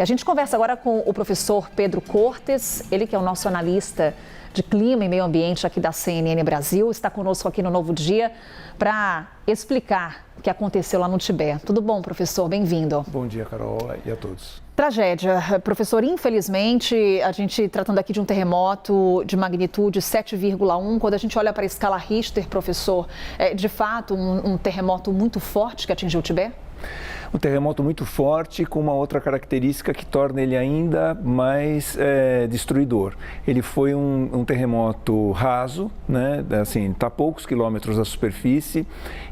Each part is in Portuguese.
E a gente conversa agora com o professor Pedro Cortes, ele que é o nosso analista de clima e meio ambiente aqui da CNN Brasil, está conosco aqui no Novo Dia para explicar o que aconteceu lá no Tibete. Tudo bom, professor? Bem-vindo. Bom dia, Carol, e a todos. Tragédia. Professor, infelizmente, a gente tratando aqui de um terremoto de magnitude 7,1, quando a gente olha para a escala Richter, professor, é de fato um terremoto muito forte que atingiu o Tibete? Um terremoto muito forte com uma outra característica que torna ele ainda mais destruidor. Ele foi um terremoto raso, né? Assim, está a poucos quilômetros da superfície,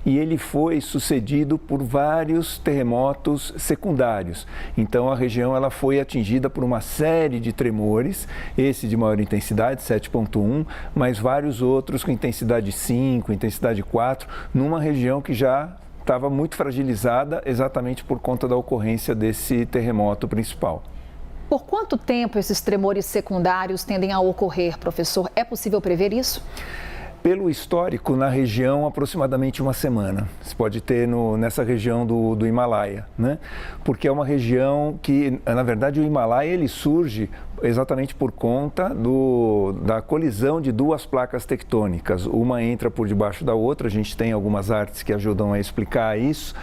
e ele foi sucedido por vários terremotos secundários. Então a região ela foi atingida por uma série de tremores, esse de maior intensidade, 7,1, mas vários outros com intensidade 5, intensidade 4, numa região que já estava muito fragilizada exatamente por conta da ocorrência desse terremoto principal. Por quanto tempo esses tremores secundários tendem a ocorrer, professor? É possível prever isso? Pelo histórico, na região, aproximadamente uma semana. Você pode ter nessa região do Himalaia, né? Porque é uma região que, na verdade, o Himalaia ele surge exatamente por conta da colisão de duas placas tectônicas. Uma entra por debaixo da outra, a gente tem algumas artes que ajudam a explicar isso.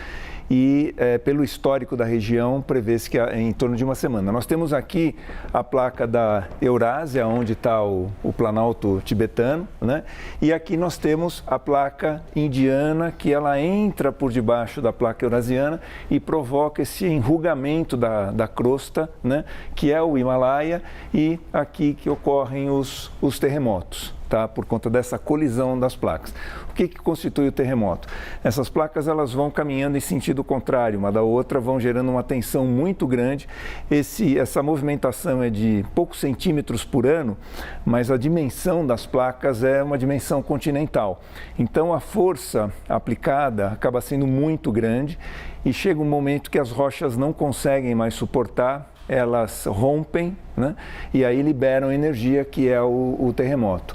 E pelo histórico da região, prevê-se que é em torno de uma semana. Nós temos aqui a placa da Eurásia, onde está o Planalto tibetano, né? E aqui nós temos a placa indiana, que ela entra por debaixo da placa eurasiana e provoca esse enrugamento da crosta, né? Que é o Himalaia, e aqui que ocorrem os terremotos. Tá? Por conta dessa colisão das placas. O que constitui o terremoto? Essas placas elas vão caminhando em sentido contrário uma da outra, vão gerando uma tensão muito grande. Essa movimentação é de poucos centímetros por ano, mas a dimensão das placas é uma dimensão continental. Então a força aplicada acaba sendo muito grande e chega um momento que as rochas não conseguem mais suportar, elas rompem, né? E aí liberam energia, que é o terremoto.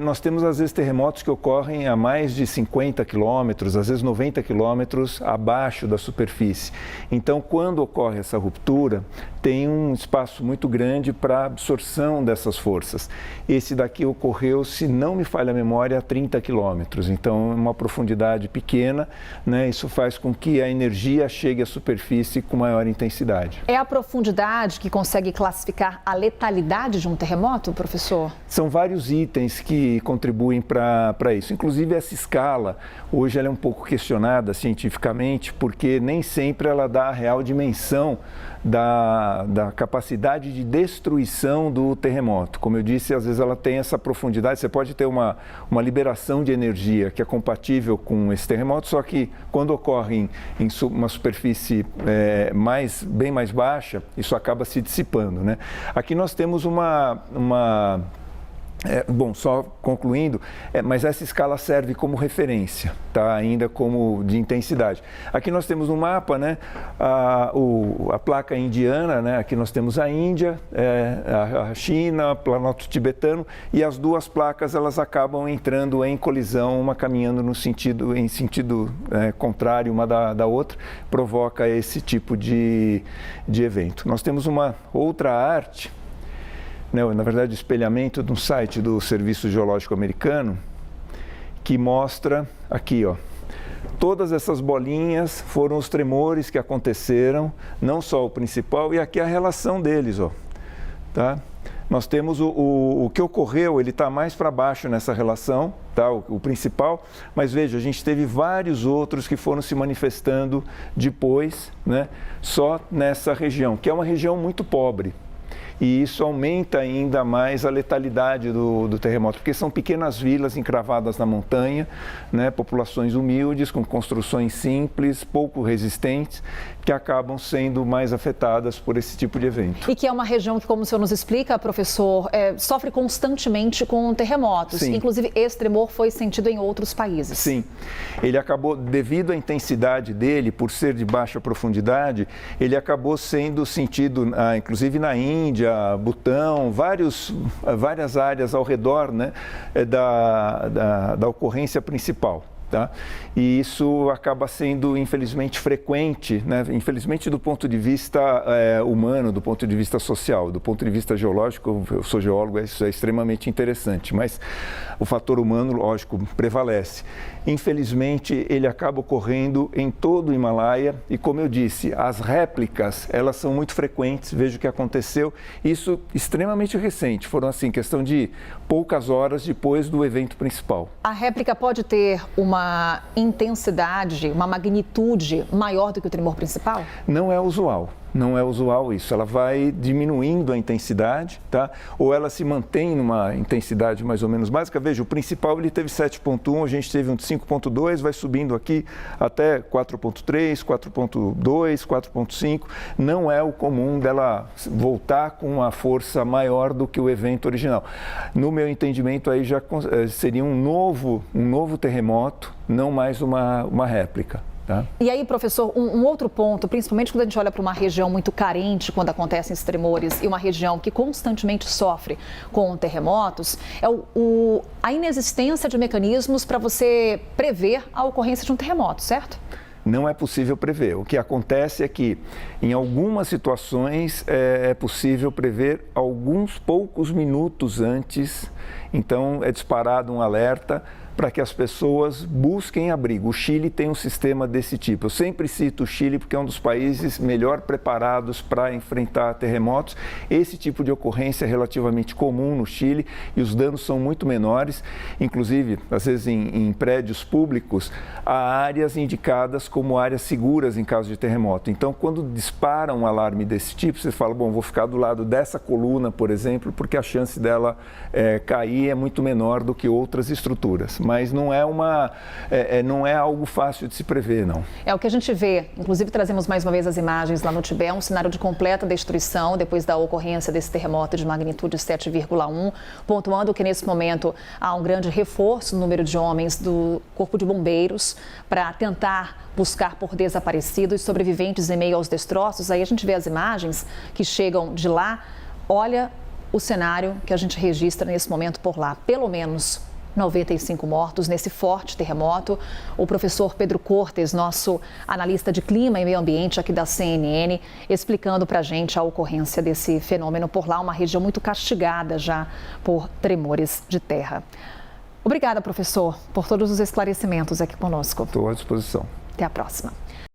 Nós temos, às vezes, terremotos que ocorrem a mais de 50 quilômetros, às vezes 90 quilômetros abaixo da superfície. Então, quando ocorre essa ruptura, tem um espaço muito grande para absorção dessas forças. Esse daqui ocorreu, se não me falha a memória, a 30 quilômetros. Então, é uma profundidade pequena, né? Isso faz com que a energia chegue à superfície com maior intensidade. É a profundidade que consegue classificar a letalidade de um terremoto, professor? São vários itens que contribuem para isso. Inclusive, essa escala, hoje ela é um pouco questionada cientificamente, porque nem sempre ela dá a real dimensão da capacidade de destruição do terremoto. Como eu disse, às vezes ela tem essa profundidade, você pode ter uma liberação de energia que é compatível com esse terremoto, só que quando ocorre em uma superfície bem mais baixa, isso acaba se dissipando, né? Aqui nós temos bom, só concluindo, mas essa escala serve como referência, tá? Ainda como de intensidade. Aqui nós temos no mapa, né, a placa indiana, né? Aqui nós temos a Índia, a China, o Planalto tibetano, e as duas placas elas acabam entrando em colisão, uma caminhando em sentido contrário uma da outra, provoca esse tipo de evento. Nós temos uma outra arte, na verdade, espelhamento de um site do Serviço Geológico Americano, que mostra aqui, ó, todas essas bolinhas foram os tremores que aconteceram, não só o principal, e aqui a relação deles, ó, tá? Nós temos o que ocorreu, ele está mais para baixo nessa relação, tá? O principal, mas veja, a gente teve vários outros que foram se manifestando depois, né? Só nessa região, que é uma região muito pobre. E isso aumenta ainda mais a letalidade do terremoto, porque são pequenas vilas encravadas na montanha, né, populações humildes, com construções simples, pouco resistentes, que acabam sendo mais afetadas por esse tipo de evento. E que é uma região que, como o senhor nos explica, professor, sofre constantemente com terremotos. Sim. Inclusive, esse tremor foi sentido em outros países. Sim. Ele acabou, devido à intensidade dele, por ser de baixa profundidade, ele acabou sendo sentido, inclusive na Índia, Butão, várias áreas ao redor, né, da ocorrência principal. tá? E isso acaba sendo, infelizmente, frequente, né? Infelizmente do ponto de vista humano, do ponto de vista social, do ponto de vista geológico, eu sou geólogo, isso é extremamente interessante, mas o fator humano, lógico, prevalece. Infelizmente, ele acaba ocorrendo em todo o Himalaia e, como eu disse, as réplicas, elas são muito frequentes, veja o que aconteceu, isso extremamente recente, foram assim, questão de poucas horas depois do evento principal. A réplica pode ter uma intensidade, uma magnitude maior do que o tremor principal? Não é usual. Não é usual isso, ela vai diminuindo a intensidade, tá? Ou ela se mantém numa intensidade mais ou menos básica. Veja, o principal ele teve 7.1, a gente teve um de 5.2, vai subindo aqui até 4.3, 4.2, 4.5. Não é o comum dela voltar com uma força maior do que o evento original. No meu entendimento, aí já seria um novo terremoto, não mais uma réplica. Tá? E aí, professor, um outro ponto, principalmente quando a gente olha para uma região muito carente quando acontecem esses tremores e uma região que constantemente sofre com terremotos, é a inexistência de mecanismos para você prever a ocorrência de um terremoto, certo? Não é possível prever. O que acontece é que, em algumas situações, é possível prever alguns poucos minutos antes, então é disparado um alerta para que as pessoas busquem abrigo. O Chile tem um sistema desse tipo. Eu sempre cito o Chile porque é um dos países melhor preparados para enfrentar terremotos. Esse tipo de ocorrência é relativamente comum no Chile e os danos são muito menores. Inclusive, às vezes em prédios públicos, há áreas indicadas como áreas seguras em caso de terremoto. Então, quando dispara um alarme desse tipo, você fala, bom, vou ficar do lado dessa coluna, por exemplo, porque a chance dela cair é muito menor do que outras estruturas. Mas não é algo fácil de se prever, não. É o que a gente vê, inclusive trazemos mais uma vez as imagens lá no Tibete, um cenário de completa destruição depois da ocorrência desse terremoto de magnitude 7,1, pontuando que nesse momento há um grande reforço no número de homens do Corpo de Bombeiros para tentar buscar por desaparecidos e sobreviventes em meio aos destroços. Aí a gente vê as imagens que chegam de lá, olha o cenário que a gente registra nesse momento por lá, pelo menos 95 mortos nesse forte terremoto. O professor Pedro Cortes, nosso analista de clima e meio ambiente aqui da CNN, explicando para a gente a ocorrência desse fenômeno por lá, uma região muito castigada já por tremores de terra. Obrigada, professor, por todos os esclarecimentos aqui conosco. Estou à disposição. Até a próxima.